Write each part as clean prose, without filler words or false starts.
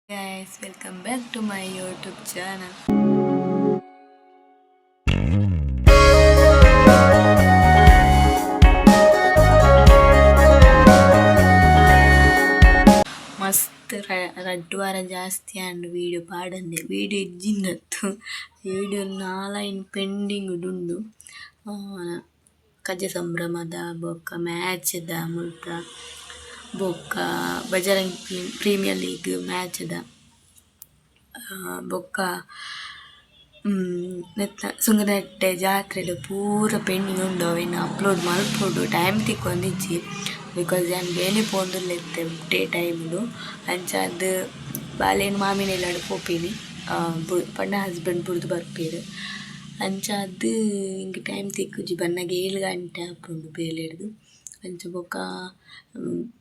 Guys, welcome back to my YouTube channel. ಮಸ್ತ್ ರಡ್ಡು ವಾರ ಜಾಸ್ತಿ ಆಂಡ್ ವೀಡಿಯೋ ಪಾಡಂದೆ ವೀಡಿಯೋ ಇಜ್ಜಿನ್ನತ್ತು ವೀಡಿಯೋ ನಾಲೈನ್ ಪೆಂಡಿಂಗ್ ಉಂಡು ಕಜೆ ಸಂಭ್ರಮದ ಬೊಕ್ಕ ಮ್ಯಾಚ್ದ ಮುಲ್ಪ ಬೊಕ್ಕ ಬಜರಂಗ್ ಪ್ರೀಮಿಯರ್ ಲೀಗ್ ಮ್ಯಾಚ್ದ ಬೊಕ್ಕ ನೆತ್ತ ಸುಂಗನಟ್ಟೆ ಜಾತ್ರೆಲು ಪೂರ ಪೆಂಡಿಂಗ್ ಉಂಡು ಅವೇನು ಅಪ್ಲೋಡ್ ಮಲ್ಪೊಡು ಟೈಮ್ ತಿಕ್ಕೊಂದಿಜ್ಜಿ ಬಿಕಾಸ್ ನಾನು ಬೇನೆ ಪೋಂದುಲ್ಲೆತ್ತೆ ಡೇ ಟೈಮ್ಡು ಅಂಚಾದ್ ಬಾಲೇನು ಮಾಮಿನೆಲ್ಲಾಡು ಪೋಪಿನಿ ಪಂಡ ಹಸ್ಬೆಂಡ್ ಬುಡ್ದು ಬರ್ಪೇರು ಅಂಚಾದ್ ಹಿಂಗೆ ಟೈಮ್ ತಿಕ್ಕುಜಿ ಬನ್ನಗೆ 7 ಗಂಟೆ ಆಪುಂಡು ಬೇಲೆಡ್ದು ಅಂಚ ಬೊಕ್ಕ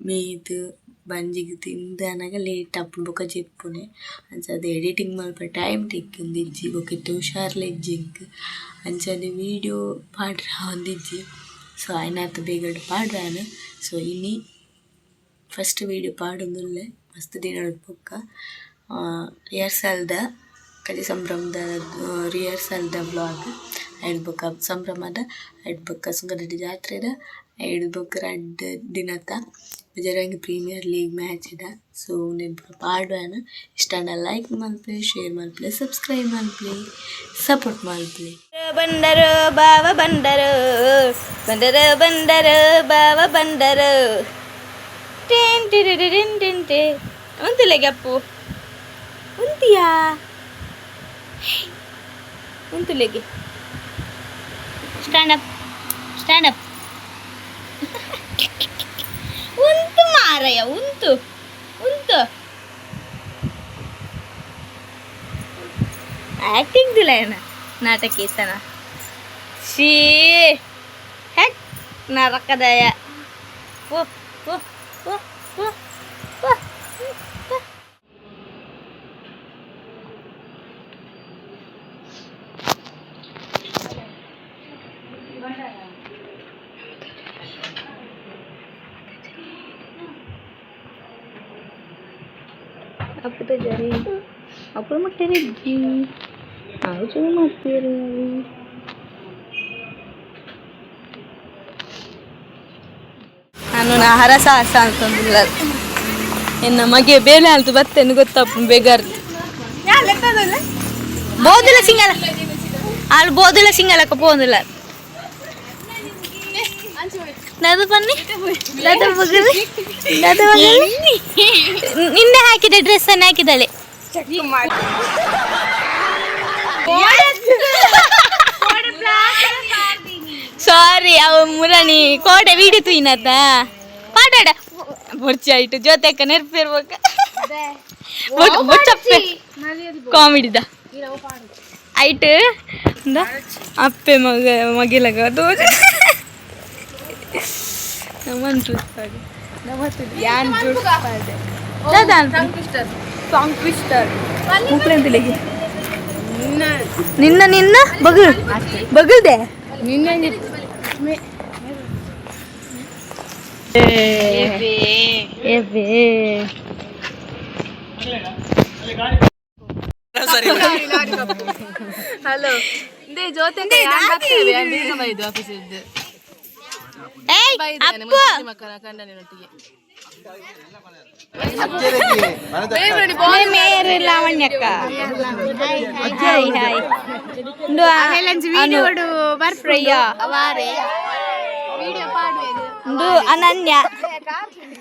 ಮೀದು ಬಂಜಿಗೆ ತಿಂದನಾಗ ಲೇಟ್ ಆಪುಂಡು ಬೊಕ್ಕ ಜೆಪ್ಪುನೆ ಅಂಚಾದ್ ಎಡಿಟಿಂಗ್ ಮಲ್ಪ ಟೈಮ್ ತಿಕ್ಕೊಂದಿಜ್ಜಿ ಬೊಕ್ಕ ಹುಷಾರ್ಲೆಜ್ಜಿಂಗ್ ಅಂಚಾದ್ ವೀಡಿಯೋ ಪಾಡ್ರ ಒಂದಿಜ್ಜಿ ಸೊ ಆಯ್ನಾತ ಬೇಗಡ್ ಪಾಡ್ರಾನು ಸೊ ಇನಿ ಫಸ್ಟ್ ವೀಡಿಯೋ ಪಾಡೊಂದುಲ್ಲೆ ಮಸ್ತ್ ದಿನ ಬೊಕ್ಕ ರಿಹರ್ಸಲ್ದ ಕಜೆ ಸಂಭ್ರಮದ ರಿಹರ್ಸಲ್ದ ವ್ಲಾಗ್ ಐಡ್ ಬೊಕ್ಕ ಸಂಭ್ರಮದ ಐಡ್ ಬೊಕ್ಕ ಸುಂಗನಟ್ಟೆ ಜಾತ್ರೆದ ಐಡ್ ಬೊಕ್ಕ ರಡ್ಡ್ ದಿನದ ಬಜರಂಗ್ ಪ್ರೀಮಿಯರ್ ಲೀಗ್ ಮ್ಯಾಚ್ದ ಸೊ ನೆನ್ಪು ಪಾಡ್ವಾನು ಇಷ್ಟನ ಲೈಕ್ ಮಲ್ಪೆ ಶೇರ್ ಮಲ್ಪೆ ಸಬ್ಸ್ಕ್ರೈಬ್ ಮಲ್ಪೆ ಸಪೋರ್ಟ್ ಮಲ್ಪೆ ಬಂದರು ಬಾವ ಬಂದರು ಬಂದರು ಬಂದರು ಬಾವ ಬಂದರು ಟೇನ್ ಟಿರಿರಿನ್ ಟಿನ್ ಟೇ ಉಂತಿಲ್ಲ ಗಪ್ಪು ಉಂತಿಯಾ ಉಂತುಲೆಗೆ ಸ್ಟ್ಯಾಂಡ್ ಅಪ್ ಉಂಟು ಮಾರಯ್ಯ ಉಂಟು ಆ್ಯಕ್ಟಿಂಗ್ ದಿಲ್ಲ ಏನ ನಾಟಕೇಸನ ಶೀ ಹೆಕ್ ನರಕದಯ ಓ ಓ ಓ ಓ ಓ apa tuh jari apa mak dari ji aku cuma masir ನಾನು ಆಹಾರ ಸಾಹಸ ಅಂತಂದಿಲ್ಲ ಇನ್ನು ಮಗೆ ಬೇಳೆ ಆಲ್ತು ಬತ್ತೇನು ಗೊತ್ತಪ್ಪ ಬೇಗಾರ್ದು ಬೋದಿಲ್ಲ ಸಿಂಗಲ ಅಲ್ಲಿ ಬೋದಿಲ್ಲ ಸಿಂಗಲಕ್ಕ ಪೋದಿಲ್ಲ ನದು ಬನ್ನಿ ನಿನ್ನೆ ಹಾಕಿದ ಡ್ರೆಸ್ ಅನ್ನು ಹಾಕಿದಾಳೆ ಸಾರಿ ಅವ ಮುರಣಿ ಕೋಟೆ ವಿಡಿತು ಇನ್ನತ್ತ ಪಾಟಾಡ ಬೊರ್ಚಿ ಆಯ್ತು ಜೊತೆಕ ನೆರ್ಪಿರ್ಬೇಕ ಕಾಮಿಡಿದ ಆಯ್ತು ಅಪ್ಪೆ ಮಗಿಲಗ ದೋಜ ನಮನ್ ಟ್ರಿಸ್ಪಾಡಿ ನಮಸ್ತೆ ಯಾನ್ ಟ್ರಿಸ್ಪಾಡಿ ದಾದಾನ್ ಸಾಂಗ್ ಟ್ವಿಸ್ಟರ್ ಮುಕ್ಲೆಂತಿಲೆಗೆ ನಿನ್ನ ಬಗಲ್ದೆ ನಿನ್ನ ಹಲೋ ಜೊತೆ ಆಫೀಸ್ ಇದ್ದು ಲಾವಣ್ಯಕ್ಕ ಅನನ್ಯ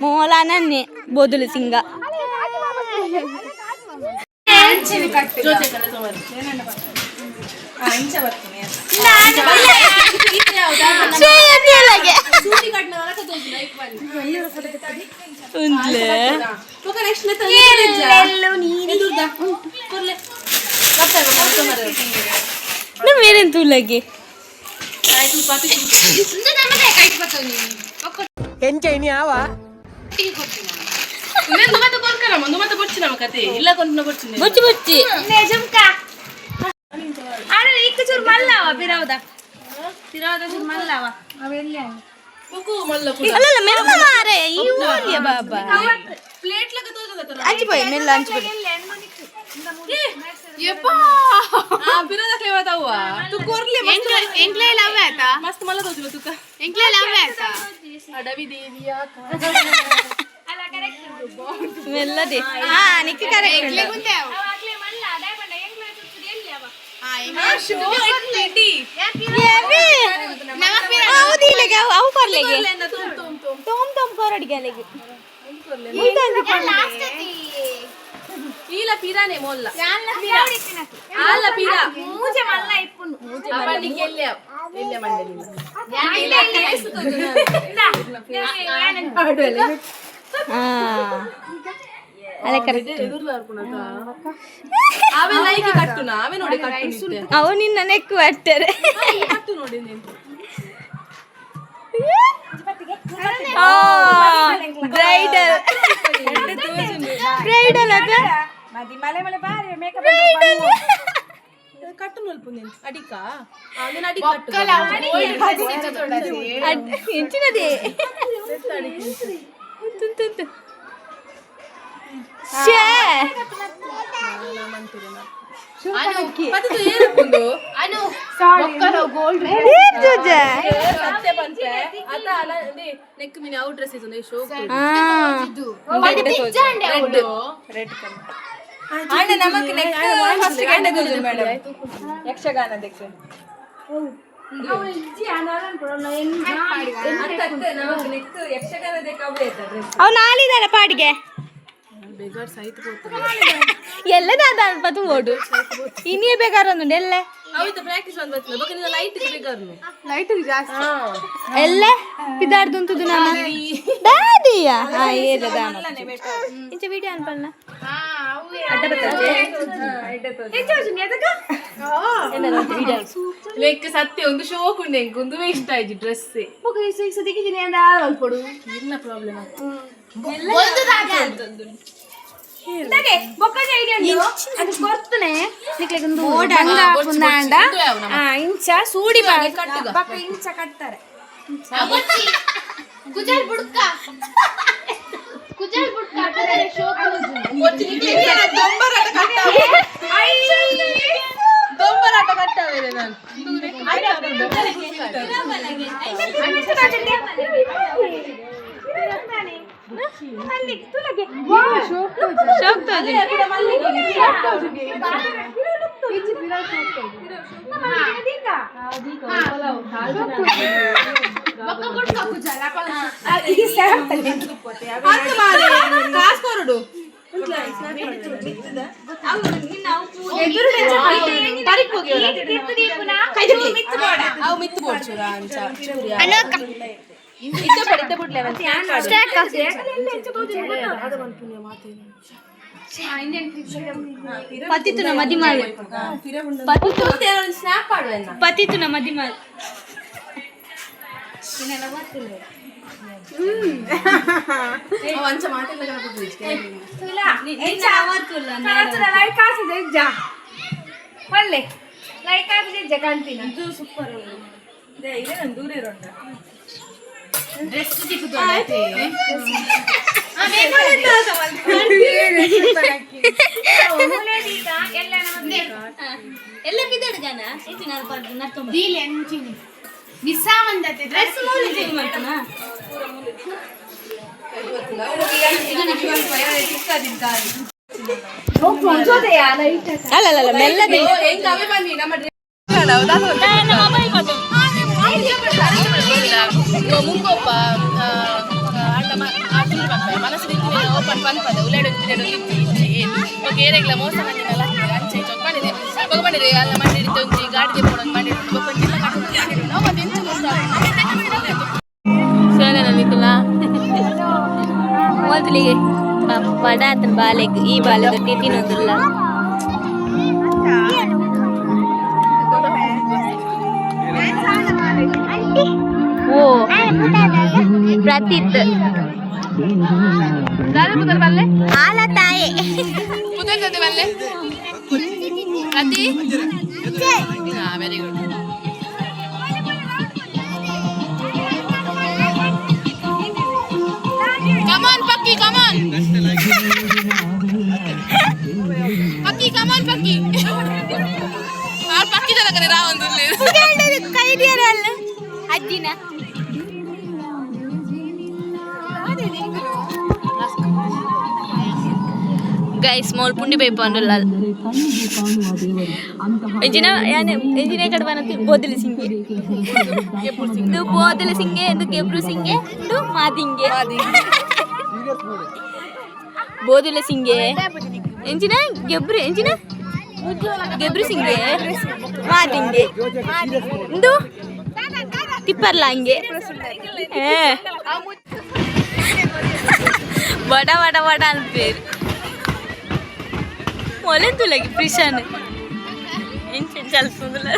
ಮೋಲ ಅನನ್ಯ ಬೋದುಲು ಸಿಂಗ ಬೇರೆಂತೂ ಲಗೆ ini awa ಬುಚ್ಚಿ ಬುಚ್ಚಿ ಅರೆ ಇಕ್ಕ ಚೂರು ಮಲ್ಲವ ಬಿರಾವದ ಚೂರು ಮಲ್ಲವ ಅವೆಲ್ಲ ಅಲ್ಲ ಮೆಲ್ಲ ಮಾರೆ ಈ ಊರಿಯ ಬಾಬಾ ಪ್ಲೇಟ್ ಲಗ ತೋಜದ ಅಂಚಿ ಬೈ ಮೆಲ್ಲ ಅಂಚಿ ಬೈ येपा बिना दाखले बतावा तू कोरली एंकले लावे आता मस्त मला दोजलो तुका एंकले लावे आता अडवी देविया ಅಲ್ಲ ಕರೆಕ್ಟ್ ಮೆಲ್ಲದೆ ಹಾ ನಿಕ್ಕೆ ಕರೆಕ್ಟ್ ಎಂಕ್ಲೆ ಗುಂತೆ ಅವಾಗ್ಲೇ ಮಲ್ಲ ಡೈಮಂಡ್ ಎಂಕ್ಲೆ ಸುತ್ತಿದೆ ಎಲ್ಲಿ ಅವ ಹಾ ಶೋ ಇಟ್ಟಿ ಏವಿ ಹೌದಿಲೆಗೆ ಅವು ಕೊರ್ಲೆಗೆ ತುಮ್ ಕೊರಡಿಗೆ ಲೆಗೆ ಲಾಸ್ಟ್ ಅತಿ ಈಲ ಪಿರಾನೆ ಮೊಲ್ಲ ಆಲ ಪಿರಾ ಮೂಜೆ ಮಲ್ಲ ಇಪ್ಪುನು ಅಪ್ಪನಿಗೆ ಎಲ್ಲಿ ಮಂಡಲಿಲ್ಲ ಅಲ್ಲ ಕರೆಕ್ಟ್ ಅವೇ ಲೈಕ್ ಕಟ್ಟುನ ಅವೇ ನೋಡಿ ಕಟ್ಟು ಅವು ನಿನ್ನ ನೆಕ್ಕು ಅಟ್ಟರೆ ಕಟ್ಟು ನೋಡಿ ನೀನು ಬ್ರೈಡಲ್ ಬ್ರೈಡಲ್ ಅದ ಕಟ್ಟು ನಲ್ಪ ನೀನು ಅಡಿಕ ಅವನ ಅಡಿ ಕಟ್ಟು ಎಂಚಿನದೇ ತುಂತುಂತು ಶೇ ನೆಕ್ ಮಿನಿ ಔಟ್ ಡ್ರೆಸ್ ಇದು ಶೋ ಆಂಡ ನಮಕ್ ನೆಕ್ಸ್ಟ್ ಫಸ್ಟ್ ಗಂಟೆ ದೂಜು ಮೇಡಂ ಯಕ್ಷಗಾನ ದೆಕ್ಕೆ ನಮಕ್ ನೆಕ್ಸ್ಟ್ ಯಕ್ಷಗಾನ ದೆಕ್ಕೆ ಅವೇ ಅವ್ ನಾಳಿದಾರ ಪಾಡಿಗೆ ಬೇಗಾರ್ ಸಹಿತ ಎಲ್ಲ ದಾದ ಓಡು ಇನ್ನೇ ಬೇಕಾರೊಂದು ಎಲ್ಲ ಅವಿತ ಪ್ರಾಕ್ಟೀಸ್ ಒಂದು ಬರ್ತದೆ ಬಕ ನಿನ್ನ ಲೈಟ್ ಬೇಗಾರ್ನು ಲೈಟ್ ಜಾಸ್ತಿ ಎಲ್ಲ ಪಿದಾಡ್ದುಂತುದು ನಾನು ದಾದಿಯ ಹಾ ಏದ ದಾಮ ಇಂಚ ವಿಡಿಯೋ ಅನ್ಪಲ್ನ ಅಡ್ಡ ಬರ್ತದೆ ಲೆಕ್ಕ ಸತ್ಯ ಒಂದು ಶೋಕ್ ಉಂಡೆ ಒಂದು ಇಷ್ಟ ಆಯ್ತು ಡ್ರೆಸ್ ಇಲ್ಲ ಪ್ರಾಬ್ಲಮ್ ಇಂಚ ಸೂಡಿ ಇಂಚ ಕಟ್ತಾರೆ ದೊಂಬರಾಟ ಕಟ್ಟವೇನೆ ನಾನು ಕಾಸ್ಕೋರಡು ಅವು ಮಿತ್ತು ಬೋಡ್ಚೂರ ಅಂಚ ಪತಿತುನ ಮದಿಮಾಲ್ ಪತಿತುನ ಮದಿಮಾಲ್ ಅಂಚ ಮಾತೆಲ್ಲ ಒಳ್ಳೆ ಲೈಕ್ ಆಗಿದೆ ಕಾಣ್ತೀನಿ ಸೂಪರ್ ಇದೆ ನಾನು ದೂರ ಇರೋಣ ಡ್ರೆಸ್ ಸಿಕ್ಕುದು ಎಲ್ಲ ಬಿದ್ದಡ್ಗನ ಡ್ರೆಸ್ ಅಲ್ಲ ಮೆಲ್ಲದೆ ಮುಂಗೊಪ್ಪ ಮನಸ್ಸು ಓಪನ್ ಪನ್ಪದ ಉಳ್ಳಾಡು ಏರೆಗ್ಲ ಮೋಸ ಮಂದಿನೆಲ್ಲ ಅಂಚೆ ಚೊಕ್ಕೊಂಡಿದೆ ಹೋಗ್ಬಂಡಿದೆ ಎಲ್ಲ ಮಂಡಿ ತೊಂಜಿ ಗಾಡಿಗೆ போಡೋದು ಮಾಡಿದ್ದು ನಾವು ಮತ್ತೆ ಎಂಚು ಸೋನೆ ನಿಕ್ಕುಲ ಮೊದಲಿಗೆ ಪಡಾತನ ಬಾಲೆಗ್ ಈ ಬಾಲೆ ದೊಡ್ಡ ತಿನ್ನೋದಿಲ್ಲ ಓ ಪ್ರತಿತ್ ಆಲ ತಾಯಿ ಪುದರ್ ಬಲ್ಲೆ ಪ್ರತಿ ವೆರಿ ಗುಡ್ ಕಮಾನ್ ಪಕ್ಕಿ ಕಮಾನ್ ಪಕ್ಕಿ ಕಮಾನ್ ಪಕ್ಕಿ ಆ ಪಕ್ಕಿ ತನಕನೆ ರಾವಂದುಲ್ಲೆ ಕೈದಿಯರಲ್ಲ ಅಜ್ಜಿನ ಗೈಸ್ ಮೋಲ್ ಪುಂಡಿ ಪೈಪ್ ಅಂದುಲ್ಲ ಎಂಜಿನ ಎಂಜಿನ ಕಡೆ ಬನತಿ ಬೋದಲ ಸಿಂಗೆ ಇದು ಬೋದಲ ಸಿಂಗೆ ಇದು ಕೆಬ್ರು ಸಿಂಗೆ ಇದು ಮಾದಿಂಗೆ ಬೋದಲ ಸಿಂಗೆ ಎಂಜಿನ ಗೆಬ್ರು ಎಂಜಿನ ಗೆಬ್ರು ಸಿಂಗೆ ಮಾದಿಂಗೆ ಇದು ತಿಪ್ಪರ್ಲಾಂಗೆ ಬಡ ಬಡ ಬಡ ಅಂತ పేరు ಮೊಲೆಂತು ಲಗಿ ಪ್ರಿಶಾನ್ ಎಂಚೆನ್ ಚಲ್ಸುಂದುಲ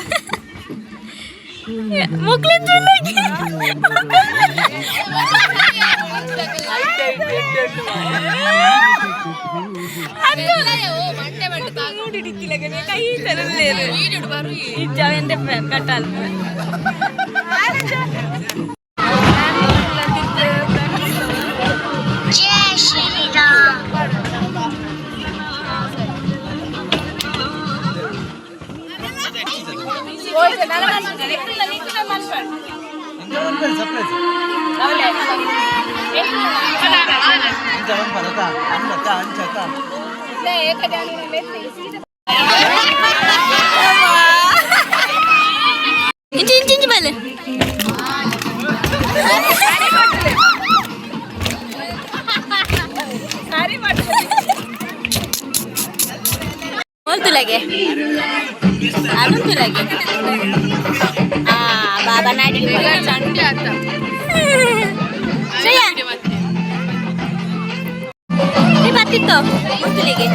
ಮೊಕ್ಲೆಂತು ಲಗಿ ಕೈ ತರಲೇರು ಇಜ್ಜಾವೆಂದೆ ಕಟ್ಟಾಲ ఇంచి ఇంచి ఇంచి బయలు बोल तू लगे अरुण तू लगे बाबा नाडी ಚಂಡಿ ಆತ श्रेया ये बात तो बोल तू लगे